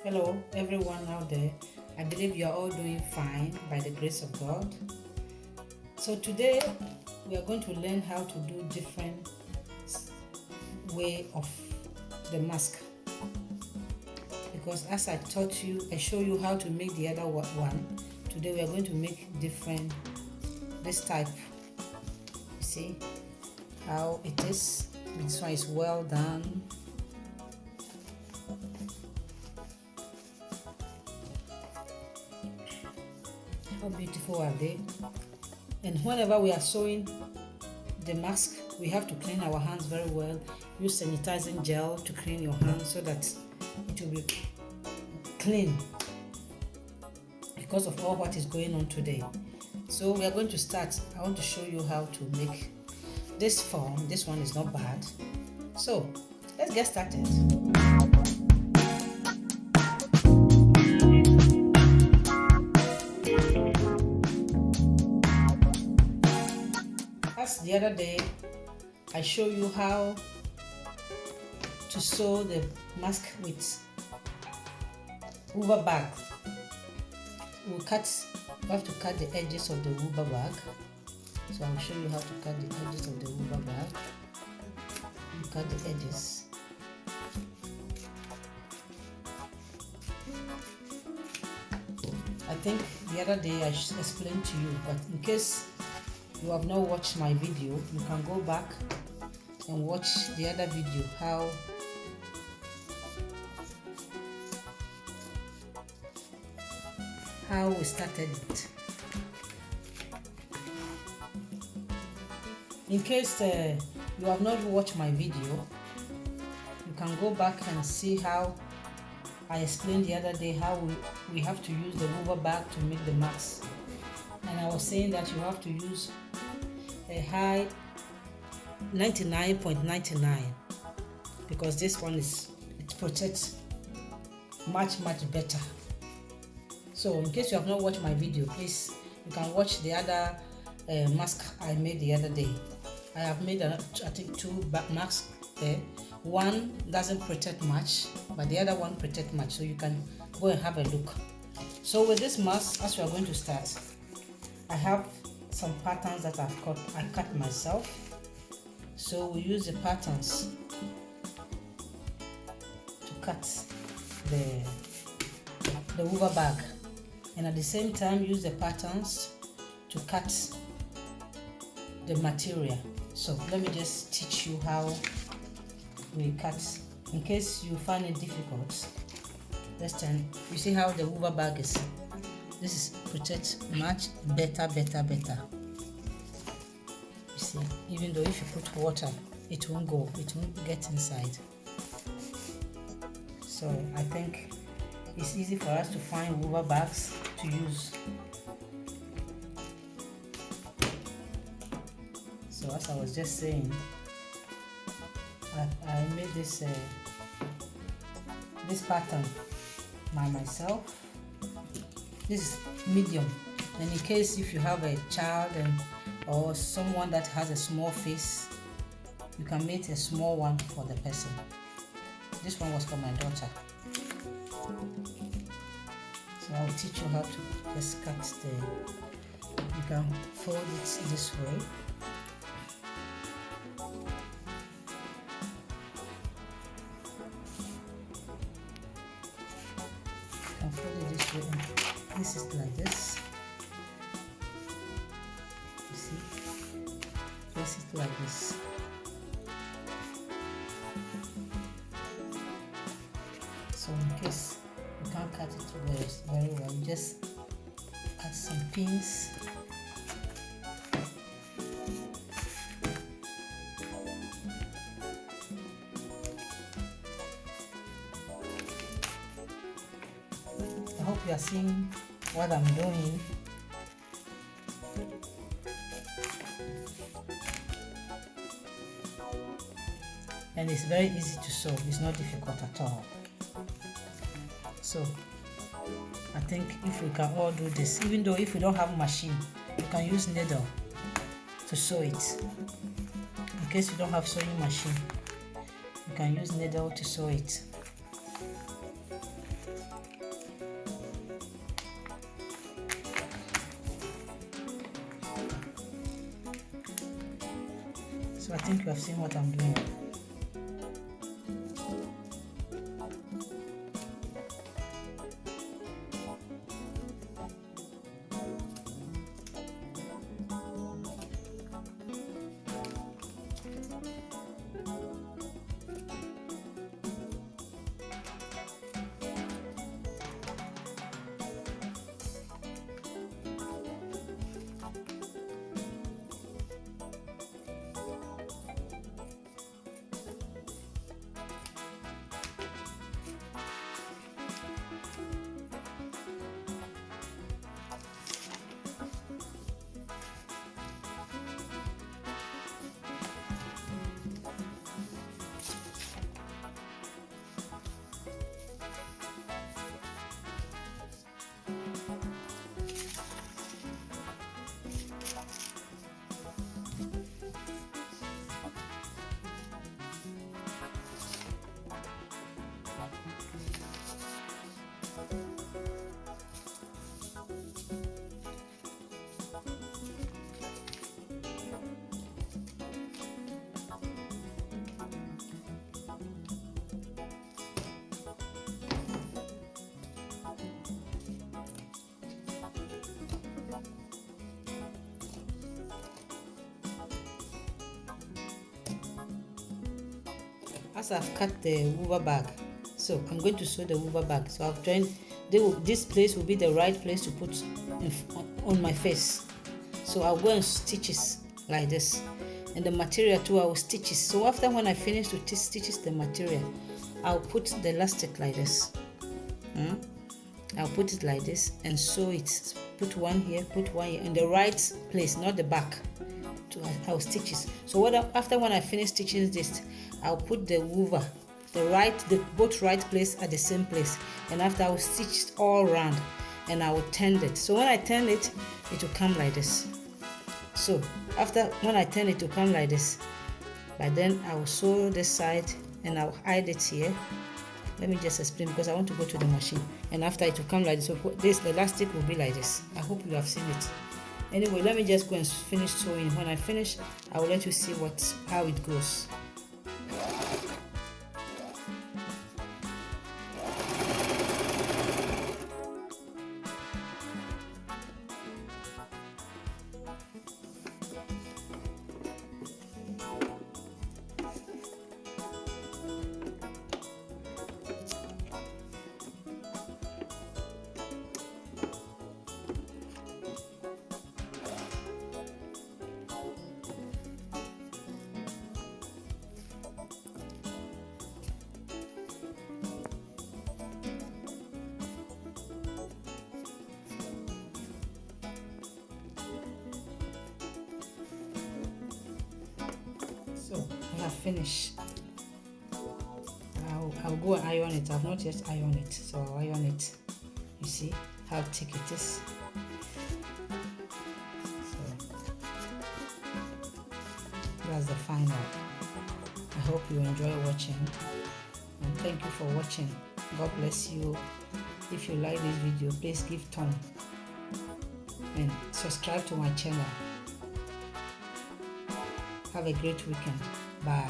Hello everyone out there. I believe you are all doing fine by the grace of God. So today we are going to learn how to do different way of the mask, because as I taught you, I show you how to make the other one. Today we are going to make different this type. You see how it is. This one is well done. How beautiful are they? And whenever we are sewing the mask, we have to clean our hands very well. Use sanitizing gel to clean your hands so that it will be clean because of all what is going on today. So we are going to start. I want to show you how to make this form. This one is not bad. So let's get started. As the other day, I show you how to sew the mask with rubber bag. We have to cut the edges of the rubber bag. So I'll show you how to cut the edges of the rubber bag. You cut the edges. I think the other day I explained to you, but in case you have not watched my video, you can go back and watch the other video how we started it. In case you have not watched my video, you can go back and see how I explained the other day how we have to use the rubber bag to make the mask. And I was saying that you have to use a high 99.99 because this one it protects much better. So in case you have not watched my video, please you can watch the other mask I made the other day. I have made I think two masks there. One doesn't protect much, but the other one protects much, so you can go and have a look. So with this mask, as we are going to start, I have some patterns that I cut myself. So we use the patterns to cut the rubber bag, and at the same time use the patterns to cut the material. So let me just teach you how we cut, in case you find it difficult. This time, you see how the rubber bag is. This is protects much better. You see, even though if you put water, it won't get inside. So I think it's easy for us to find rubber bags to use. So as I was just saying, I made this pattern by myself. This is medium, and in case if you have a child or someone that has a small face, you can make a small one for the person. This one was for my daughter. So I'll teach you how to just cut you can fold it this way. You can fold it this way. This is like this. You see? This is like this. So in case you can't cut it very well, you just add some pins. I hope you are seeing what I'm doing. And it's very easy to sew. It's not difficult at all. So I think if we can all do this, even though if we don't have a machine, you can use needle to sew it. In case you don't have sewing machine, you can use needle to sew it. So I think you have seen what I'm doing. As I've cut the woover bag, so I'm going to sew the woover bag. So I've joined, this place will be the right place to put on my face. So I'll go and stitch it like this, and the material too I will stitch it. So after when I finish to stitch the material, I'll put the elastic like this. I'll put it like this and sew it. Put one here, put one here in the right place, not the back. I'll stitch it. So after when I finish stitching this, I'll put the woover, both right place at the same place, and after I will stitch it all around, and I will turn it. So when I turn it, it will come like this. So after when I turn it to come like this, by then I will sew this side and I'll hide it here. Let me just explain because I want to go to the machine. And after it will come like this, so the elastic will be like this. I hope you have seen it. Anyway, let me just go and finish sewing. When I finish, I will let you see how it goes. So I have finished. I'll go and iron it. I've not yet ironed it, so I'll iron it. You see how thick it is. So that's the final. I hope you enjoy watching, and thank you for watching. God bless you. If you like this video, please give thumb and subscribe to my channel. Have a great weekend. Bye.